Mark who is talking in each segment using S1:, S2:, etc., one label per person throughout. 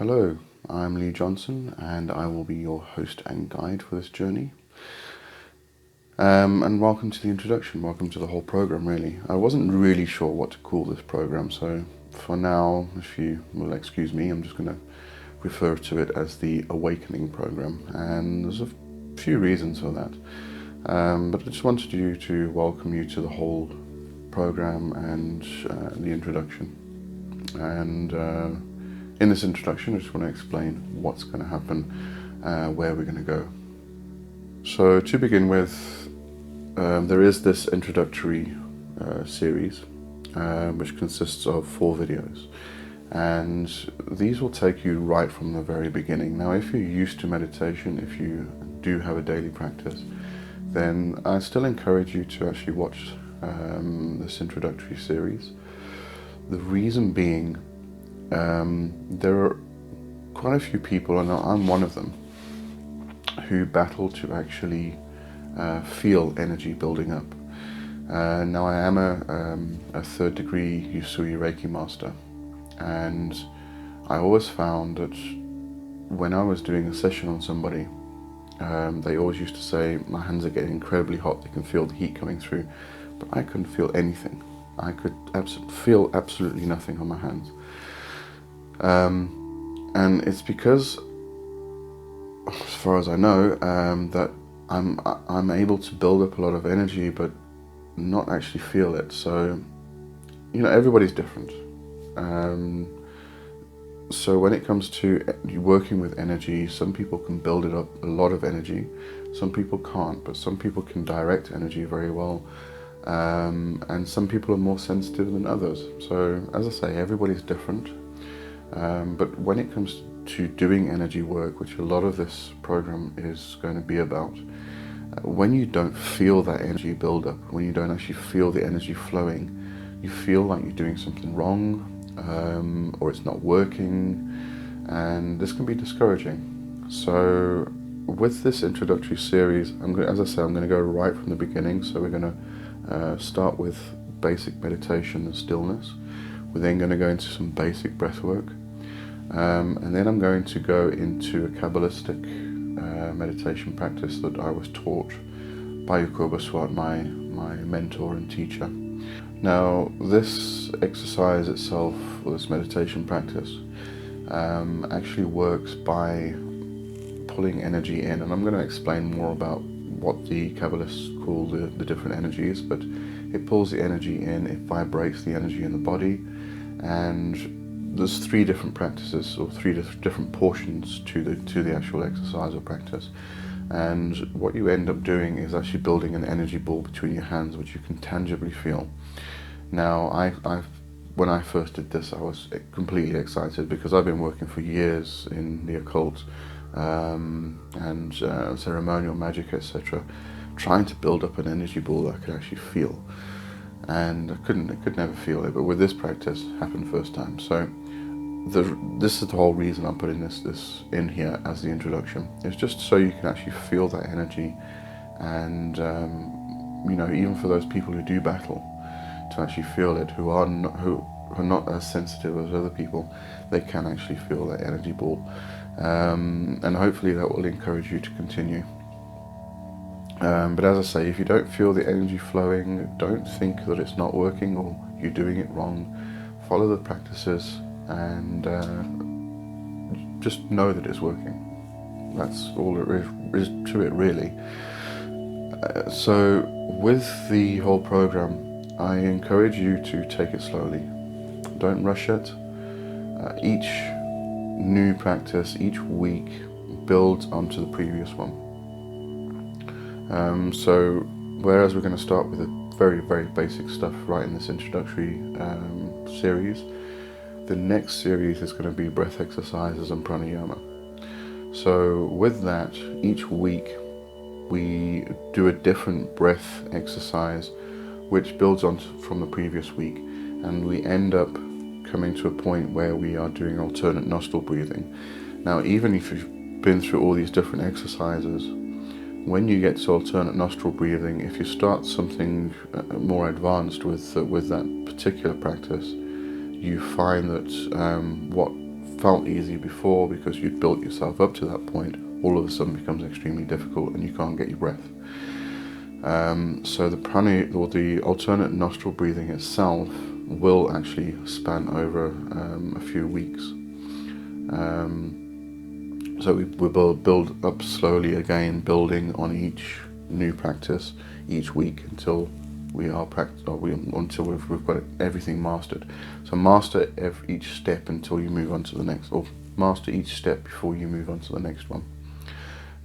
S1: Hello, I'm Lee Johnson and I will be your host and guide for this journey. And welcome to the introduction, welcome to the whole program really. I wasn't really sure what to call this program, so for now, if you will excuse me, I'm just going to refer to it as the Awakening program, and there's a few reasons for that. But I just wanted to welcome you to the whole program and the introduction. And in this introduction, I just want to explain what's going to happen, where we're going to go. So to begin with, there is this introductory series, which consists of 4 videos. And these will take you right from the very beginning. Now, if you're used to meditation, if you do have a daily practice, then I still encourage you to actually watch this introductory series. The reason being, there are quite a few people, and I'm one of them, who battle to actually feel energy building up. Now, I am a 3rd degree Usui Reiki master, and I always found that when I was doing a session on somebody, they always used to say, my hands are getting incredibly hot, they can feel the heat coming through, but I couldn't feel anything. I could feel absolutely nothing on my hands. And it's because, as far as I know, that I'm able to build up a lot of energy, but not actually feel it. So, everybody's different. So when it comes to working with energy, some people can build it up, a lot of energy. Some people can't, but some people can direct energy very well. And some people are more sensitive than others. So, as I say, everybody's different. But when it comes to doing energy work, which a lot of this program is going to be about, when you don't feel that energy build up, when you don't actually feel the energy flowing, you feel like you're doing something wrong, or it's not working, and this can be discouraging. So with this introductory series, I'm going to go right from the beginning. So we're going to start with basic meditation and stillness. We're then going to go into some basic breath work, and then I'm going to go into a Kabbalistic meditation practice that I was taught by Yoko Baswat, my mentor and teacher. Now, this exercise itself, or this meditation practice, actually works by pulling energy in, and I'm going to explain more about what the Kabbalists call the different energies, but it pulls the energy in, it vibrates the energy in the body, and there's 3 different practices, or 3 different portions to the actual exercise or practice. And what you end up doing is actually building an energy ball between your hands, which you can tangibly feel. Now, when I first did this, I was completely excited because I've been working for years in the occult and ceremonial magic, etc., trying to build up an energy ball that I could actually feel. And I could never feel it, but with this practice, it happened first time. So this is the whole reason I'm putting this in here as the introduction. It's just so you can actually feel that energy, and even for those people who do battle to actually feel it, who are not as sensitive as other people, they can actually feel that energy ball, and hopefully that will encourage you to continue. But as I say, if you don't feel the energy flowing, don't think that it's not working or you're doing it wrong. Follow the practices and just know that it's working. That's all there is to it, really. So with the whole program, I encourage you to take it slowly. Don't rush it. Each new practice, each week, builds onto the previous one. So whereas we're going to start with the very, very basic stuff right in this introductory series, the next series is going to be breath exercises and pranayama. So with that, each week we do a different breath exercise which builds on from the previous week, and we end up coming to a point where we are doing alternate nostril breathing. Now, even if you've been through all these different exercises, when you get to alternate nostril breathing, if you start something more advanced with that particular practice, you find that what felt easy before because you'd built yourself up to that point, all of a sudden becomes extremely difficult and you can't get your breath. So the prana, or the alternate nostril breathing itself, will actually span over a few weeks. So we will build up slowly again, building on each new practice each week until until we've got everything mastered. So master each step until you move on to the next, or master each step before you move on to the next one.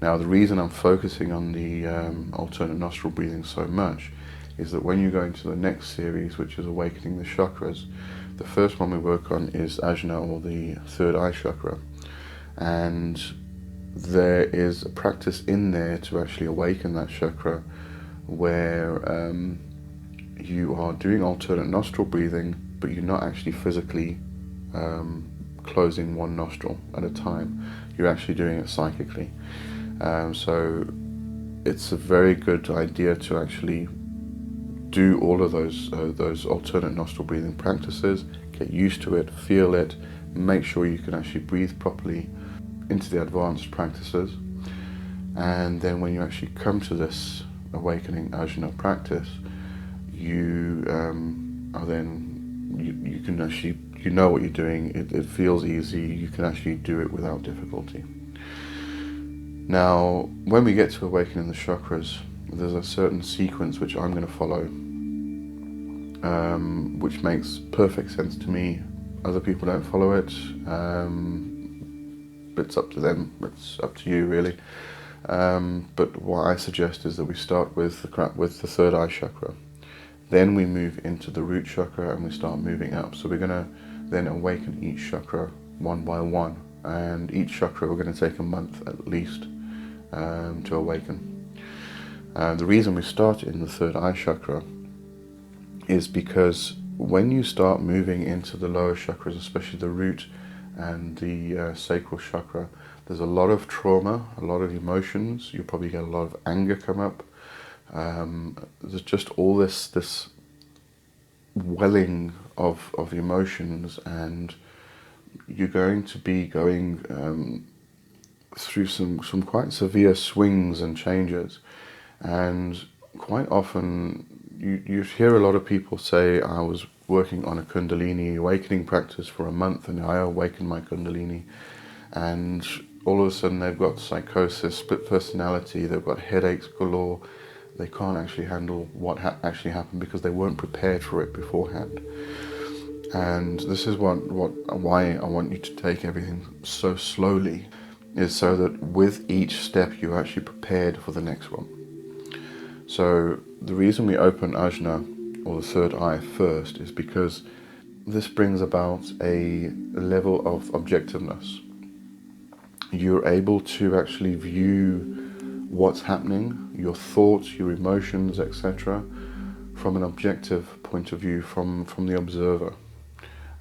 S1: Now, the reason I'm focusing on the alternate nostril breathing so much is that when you go into the next series, which is Awakening the Chakras, the first one we work on is Ajna, or the third eye chakra. And there is a practice in there to actually awaken that chakra where you are doing alternate nostril breathing, but you're not actually physically closing one nostril at a time. You're actually doing it psychically. So it's a very good idea to actually do all of those alternate nostril breathing practices, get used to it, feel it, make sure you can actually breathe properly into the advanced practices. And then when you actually come to this awakening ajna practice, you you can actually, you know what you're doing, it feels easy, you can actually do it without difficulty. Now, when we get to awakening the chakras, there's a certain sequence which I'm going to follow, which makes perfect sense to me. Other people don't follow it. It's up to them. It's up to you, really. But what I suggest is that we start with the third eye chakra. Then we move into the root chakra and we start moving up. So we're going to then awaken each chakra one by one. And each chakra we're going to take a month at least to awaken. The reason we start in the third eye chakra is because when you start moving into the lower chakras, especially the root and the sacral chakra, there's a lot of trauma, a lot of emotions. You'll probably get a lot of anger come up. There's just all this welling of emotions, and you're going to be going through some quite severe swings and changes. And quite often you hear a lot of people say, I was working on a Kundalini awakening practice for a month and I awakened my Kundalini, and all of a sudden they've got psychosis, split personality, they've got headaches galore. They can't actually handle what actually happened because they weren't prepared for it beforehand. And this is why I want you to take everything so slowly, is so that with each step you're actually prepared for the next one. So the reason we open ajna, or the third eye, first is because this brings about a level of objectiveness. You're able to actually view what's happening, your thoughts, your emotions, etc., from an objective point of view, from the observer.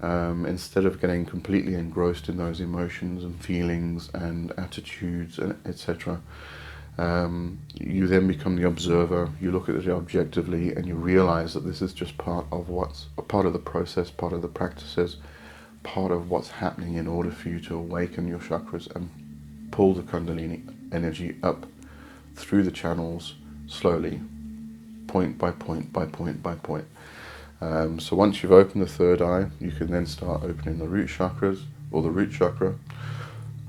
S1: Instead of getting completely engrossed in those emotions and feelings and attitudes, and etc., you then become the observer. You look at it objectively and you realize that this is just part of the process, part of the practices, part of what's happening in order for you to awaken your chakras and pull the Kundalini energy up through the channels slowly, point by point by point by point. So once you've opened the third eye, you can then start opening the root chakras, or the root chakra,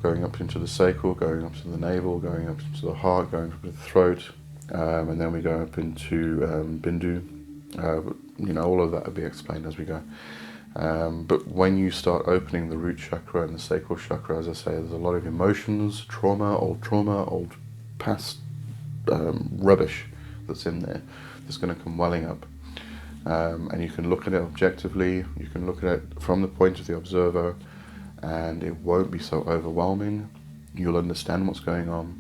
S1: going up into the sacral, going up to the navel, going up into the heart, going up to the throat, and then we go up into Bindu. All of that will be explained as we go. But when you start opening the root chakra and the sacral chakra, as I say, there's a lot of emotions, trauma, old past rubbish that's in there that's going to come welling up. And you can look at it objectively, you can look at it from the point of the observer, and it won't be so overwhelming. You'll understand what's going on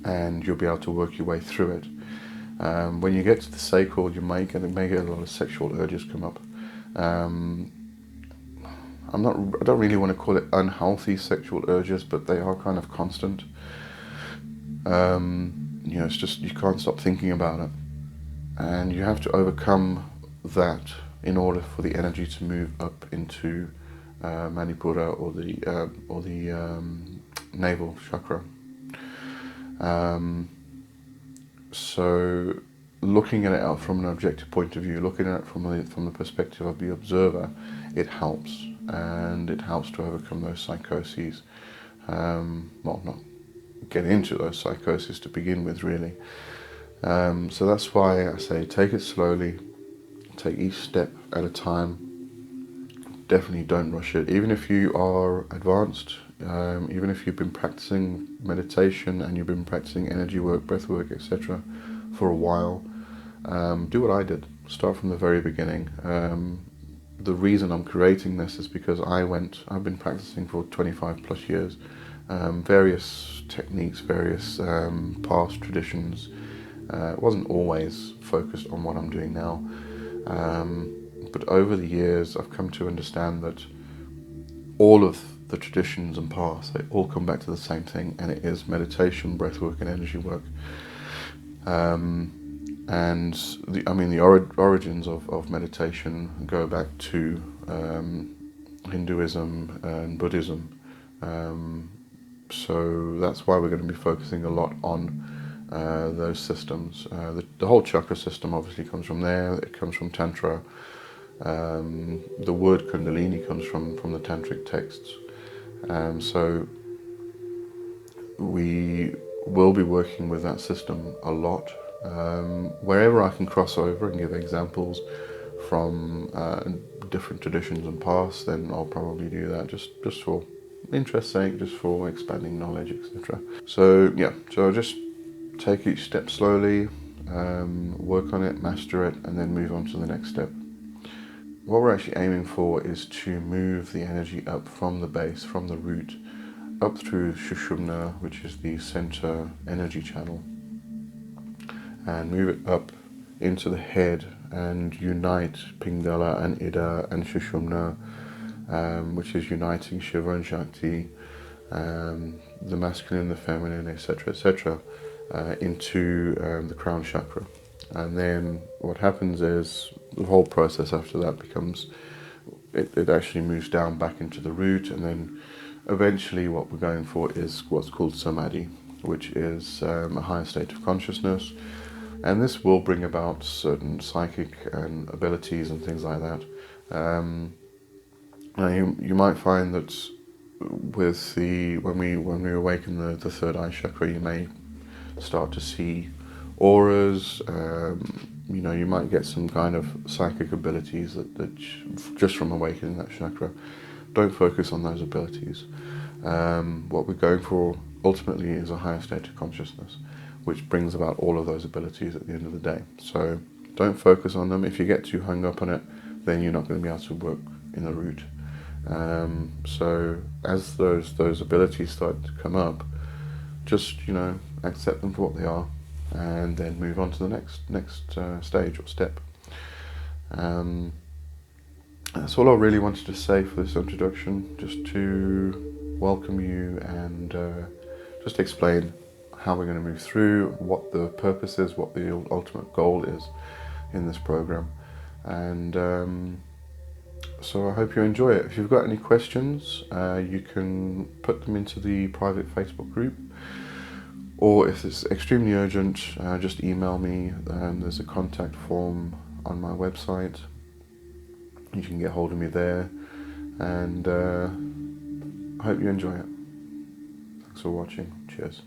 S1: and you'll be able to work your way through it. When you get to the sacral, you may get a lot of sexual urges come up. I don't really want to call it unhealthy sexual urges, but they are kind of constant. It's just, you can't stop thinking about it, and you have to overcome that in order for the energy to move up into Manipura or the navel chakra. So looking at it out from an objective point of view, looking at it from the perspective of the observer, it helps, and it helps to overcome those psychoses. Well, not get into those psychoses to begin with, really. So that's why I say take it slowly, take each step at a time. Definitely don't rush it. Even if you are advanced, even if you've been practicing meditation and you've been practicing energy work, breath work, etc. for a while, do what I did. Start from the very beginning. The reason I'm creating this is because I've been practicing for 25 plus years, various techniques, various past traditions. It wasn't always focused on what I'm doing now. But over the years, I've come to understand that all of the traditions and paths, they all come back to the same thing, and it is meditation, breathwork, and energy work. And the origins of meditation go back to Hinduism and Buddhism. So that's why we're going to be focusing a lot on those systems. The whole chakra system obviously comes from there. It comes from Tantra. The word Kundalini comes from the Tantric texts. So we will be working with that system a lot. Wherever I can cross over and give examples from different traditions and paths, then I'll probably do that just for interest's sake, just for expanding knowledge, etc. So yeah, so just take each step slowly, work on it, master it, and then move on to the next step. What we're actually aiming for is to move the energy up from the base, from the root, up through Sushumna, which is the center energy channel, and move it up into the head and unite Pingala and Ida and Sushumna, which is uniting Shiva and Shakti, the masculine, the feminine, etc., etc., into the crown chakra. And then what happens is the whole process after that becomes, it actually moves down back into the root, and then eventually what we're going for is what's called samadhi, which is a higher state of consciousness. And this will bring about certain psychic and abilities and things like that. Now you might find that with when we awaken the third eye chakra, you may start to see auras. You might get some kind of psychic abilities that just from awakening that chakra. Don't focus on those abilities. What we're going for ultimately is a higher state of consciousness, which brings about all of those abilities at the end of the day. So don't focus on them. If you get too hung up on it, then you're not going to be able to work in the root. So as those abilities start to come up, just accept them for what they are, and then move on to the next stage or step. That's all I really wanted to say for this introduction, just to welcome you and just explain how we're going to move through, what the purpose is, what the ultimate goal is in this program. And so I hope you enjoy it. If you've got any questions, you can put them into the private Facebook group, or if it's extremely urgent, just email me. There's a contact form on my website. You can get hold of me there, and I hope you enjoy it. Thanks for watching. Cheers.